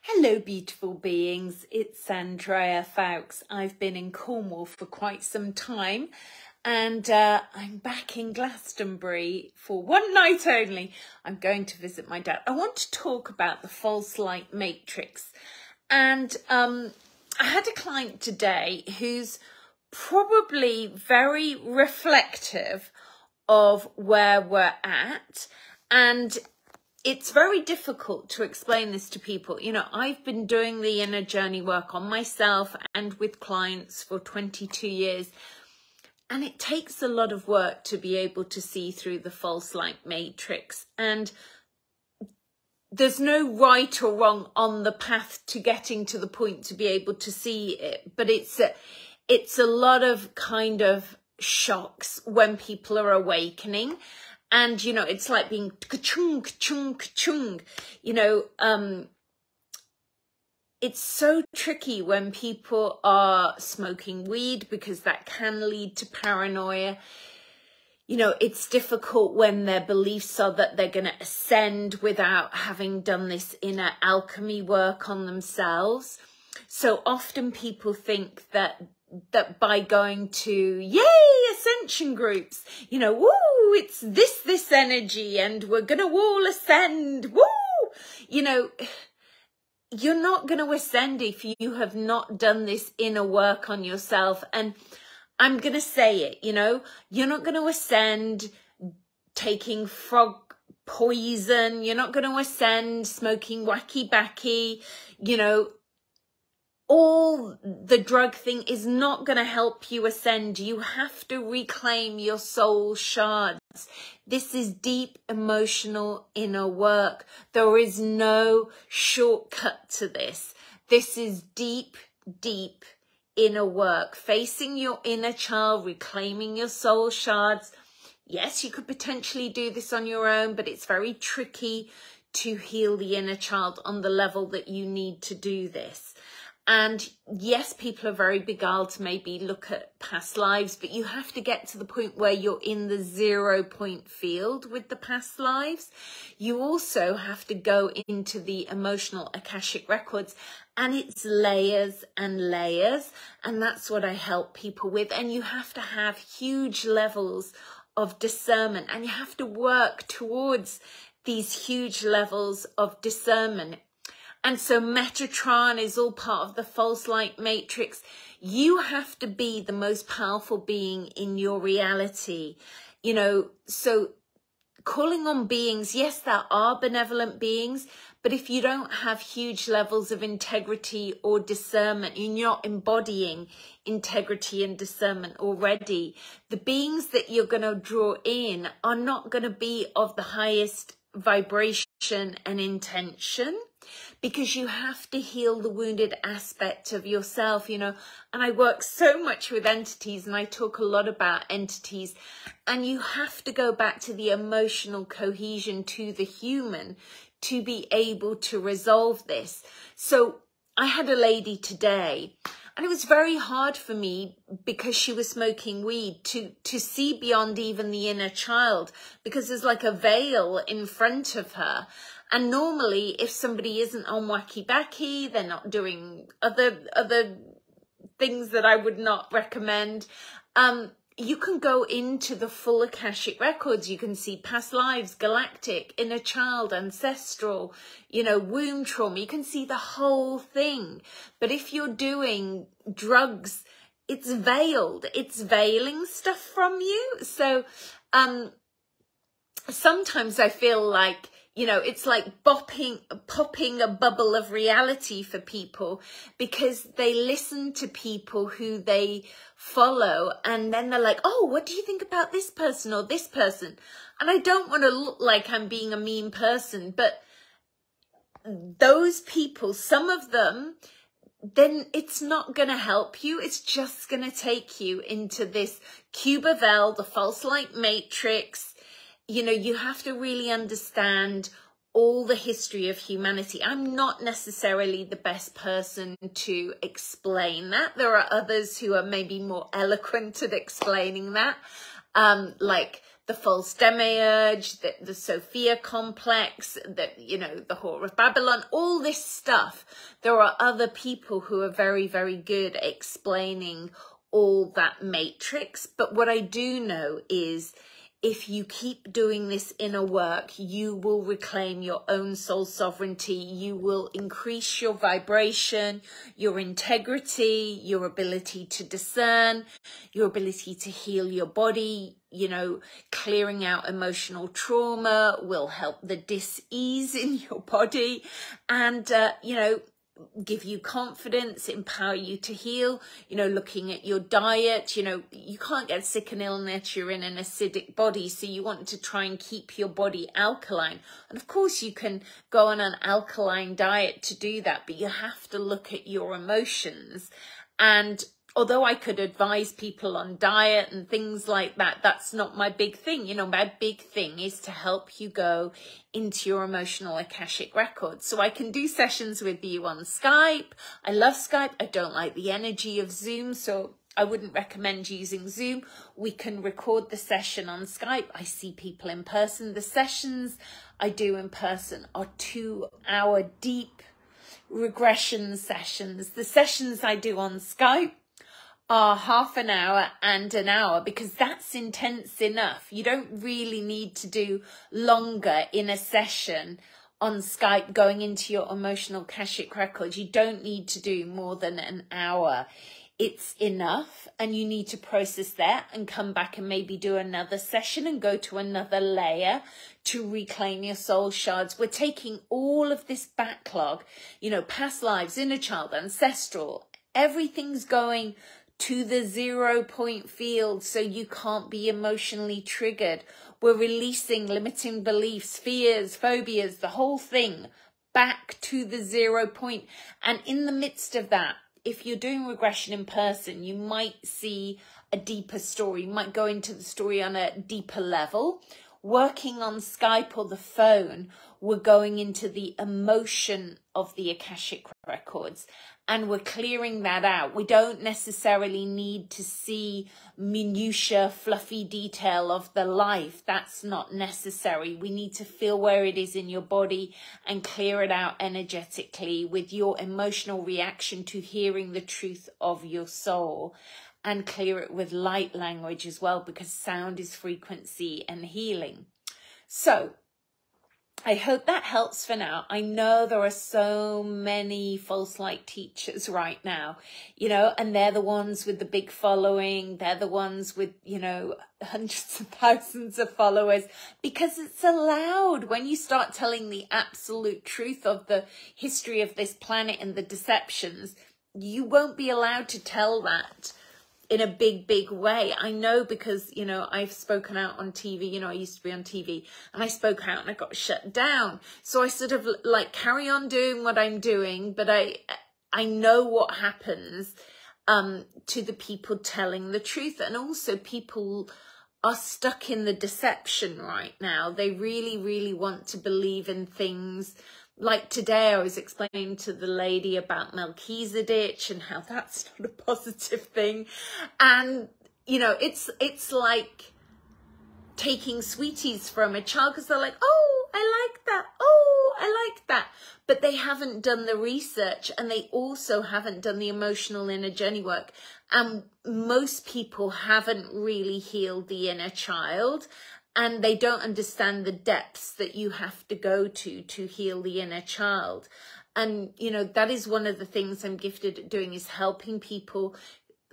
Hello, beautiful beings. It's Andrea Foulkes. I've been in Cornwall for quite some time and I'm back in Glastonbury for one night only. I'm going to visit my dad. I want to talk about the false light matrix. And I had a client today who's probably very reflective of where we're at, and it's very difficult to explain this to people. You know, I've been doing the inner journey work on myself and with clients for 22 years. And it takes a lot of work to be able to see through the false light matrix. And there's no right or wrong on the path to getting to the point to be able to see it. But it's a lot of kind of shocks when people are awakening. And, you know, it's like being ka-chung, ka-chung, ka-chung. You know, it's so tricky when people are smoking weed because that can lead to paranoia. You know, it's difficult when their beliefs are that they're going to ascend without having done this inner alchemy work on themselves. So often people think that by going to, yay, ascension groups, you know, woo, it's this energy and we're going to all ascend, woo, you know, you're not going to ascend if you have not done this inner work on yourself. And I'm going to say it, you know, you're not going to ascend taking frog poison. You're not going to ascend smoking wacky backy, you know. All the drug thing is not going to help you ascend. You have to reclaim your soul shards. This is deep emotional inner work. There is no shortcut to this. This is deep, deep inner work. Facing your inner child, reclaiming your soul shards. Yes, you could potentially do this on your own, but it's very tricky to heal the inner child on the level that you need to do this. And yes, people are very beguiled to maybe look at past lives, but you have to get to the point where you're in the 0 point field with the past lives. You also have to go into the emotional Akashic records, and it's layers and layers. And that's what I help people with. And you have to have huge levels of discernment, and you have to work towards these huge levels of discernment. And so Metatron is all part of the false light matrix. You have to be the most powerful being in your reality. You know, so calling on beings, yes, there are benevolent beings, but if you don't have huge levels of integrity or discernment, you're not embodying integrity and discernment already, the beings that you're going to draw in are not going to be of the highest vibration and intention, because you have to heal the wounded aspect of yourself, you know. And I work so much with entities, and I talk a lot about entities, and you have to go back to the emotional cohesion to the human to be able to resolve this. So I had a lady today, and it was very hard for me because she was smoking weed to see beyond even the inner child, because there's like a veil in front of her. And normally, if somebody isn't on wacky backy, they're not doing other things that I would not recommend. You can go into the full Akashic records. You can see past lives, galactic, inner child, ancestral, you know, womb trauma. You can see the whole thing. But if you're doing drugs, it's veiled. It's veiling stuff from you. So sometimes I feel like, you know, it's like popping a bubble of reality for people, because they listen to people who they follow, and then they're like, oh, what do you think about this person or this person? And I don't want to look like I'm being a mean person, but those people, some of them, then it's not going to help you. It's just going to take you into this Cubavel, the false light matrix. You know, you have to really understand all the history of humanity. I'm not necessarily the best person to explain that. There are others who are maybe more eloquent at explaining that, like the the false demiurge, the Sophia complex, the Whore of Babylon, all this stuff. There are other people who are very, very good at explaining all that matrix. But what I do know is if you keep doing this inner work, you will reclaim your own soul sovereignty. You will increase your vibration, your integrity, your ability to discern, your ability to heal your body. Clearing out emotional trauma will help the dis-ease in your body and, give you confidence, empower you to heal. Looking at your diet, you can't get sick and ill unless you're in an acidic body, so you want to try and keep your body alkaline. And of course you can go on an alkaline diet to do that, but you have to look at your emotions. And although I could advise people on diet and things like that, that's not my big thing. My big thing is to help you go into your emotional Akashic records. So I can do sessions with you on Skype. I love Skype. I don't like the energy of Zoom, so I wouldn't recommend using Zoom. We can record the session on Skype. I see people in person. The sessions I do in person are 2-hour deep regression sessions. The sessions I do on Skype are half an hour and an hour, because that's intense enough. You don't really need to do longer in a session on Skype going into your emotional Akashic records. You don't need to do more than an hour. It's enough, and you need to process that and come back and maybe do another session and go to another layer to reclaim your soul shards. We're taking all of this backlog, past lives, inner child, ancestral, everything's going to the 0 point field, so you can't be emotionally triggered. We're releasing limiting beliefs, fears, phobias, the whole thing back to the 0 point. And in the midst of that, if you're doing regression in person, you might see a deeper story. You might go into the story on a deeper level. Working on Skype or the phone, we're going into the emotion of the Akashic records, and we're clearing that out. We don't necessarily need to see minutiae, fluffy detail of the life. That's not necessary. We need to feel where it is in your body and clear it out energetically with your emotional reaction to hearing the truth of your soul. And clear it with light language as well, because sound is frequency and healing. So I hope that helps for now. I know there are so many false light teachers right now, and they're the ones with the big following. They're the ones with, hundreds of thousands of followers, because it's allowed. When you start telling the absolute truth of the history of this planet and the deceptions, you won't be allowed to tell that in a big way. I know, because, I've spoken out on TV, I used to be on TV, and I spoke out and I got shut down. So I sort of carry on doing what I'm doing, but I know what happens to the people telling the truth. And also people are stuck in the deception right now. They really want to believe in things. Like today, I was explaining to the lady about Melchizedek and how that's not a positive thing. And, it's like taking sweeties from a child, because they're like, oh, I like that. Oh, I like that. But they haven't done the research, and they also haven't done the emotional inner journey work. And most people haven't really healed the inner child. And they don't understand the depths that you have to go to heal the inner child. And, that is one of the things I'm gifted at doing, is helping people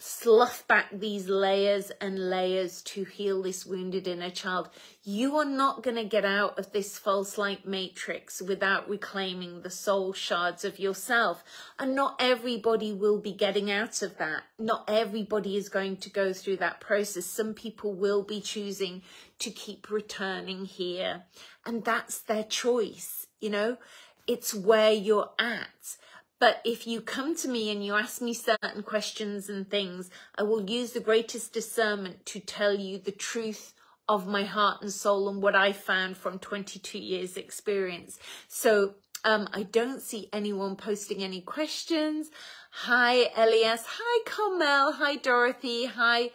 slough back these layers and layers to heal this wounded inner child. You are not going to get out of this false light matrix without reclaiming the soul shards of yourself. And not everybody will be getting out of that. Not everybody is going to go through that process. Some people will be choosing to keep returning here, and that's their choice. It's where you're at. But if you come to me and you ask me certain questions and things, I will use the greatest discernment to tell you the truth of my heart and soul and what I found from 22 years experience. So I don't see anyone posting any questions. Hi, Elias. Hi, Carmel. Hi, Dorothy. Hi,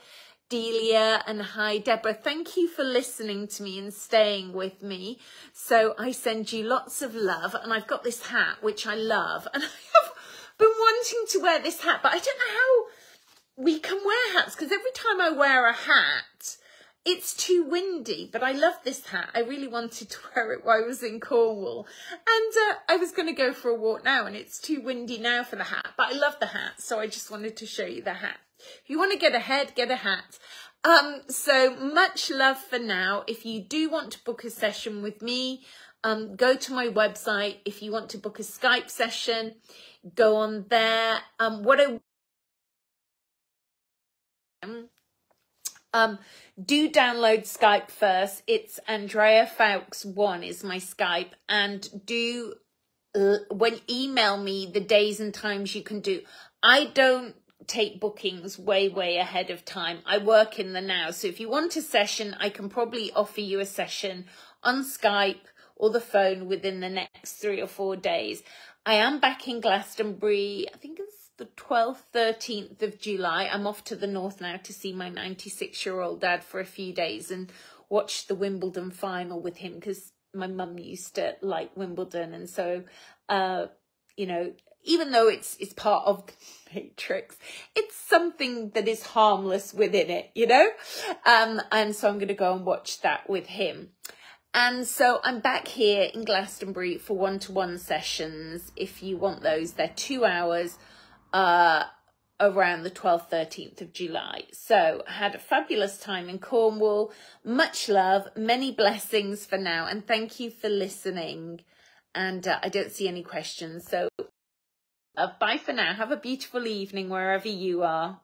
Delia, and hi Deborah. Thank you for listening to me and staying with me. So I send you lots of love, and I've got this hat which I love, and I have been wanting to wear this hat, but I don't know how we can wear hats, because every time I wear a hat it's too windy. But I love this hat. I really wanted to wear it while I was in Cornwall, and I was going to go for a walk now, and it's too windy now for the hat, but I love the hat, so I just wanted to show you the hat. If you want to get ahead, get a hat. So much love for now. If you do want to book a session with me, go to my website. If you want to book a Skype session, go on there. Do download Skype first. It's Andrea Foulkes 1 is my Skype, and do email me the days and times you can do. I don't take bookings way ahead of time. I work in the now. So if you want a session, I can probably offer you a session on Skype or the phone within the next 3 or 4 days. I am back in Glastonbury. I think it's the 12th, 13th of July. I'm off to the north now to see my 96-year-old dad for a few days and watch the Wimbledon final with him, because my mum used to like Wimbledon. And so, you know, even though it's part of the Matrix, it's something that is harmless within it, you know? And so I'm going to go and watch that with him. And so I'm back here in Glastonbury for one-to-one sessions. If you want those, they're 2 hours around the 12th, 13th of July. So I had a fabulous time in Cornwall. Much love, many blessings for now. And thank you for listening. And I don't see any questions. So bye for now. Have a beautiful evening wherever you are.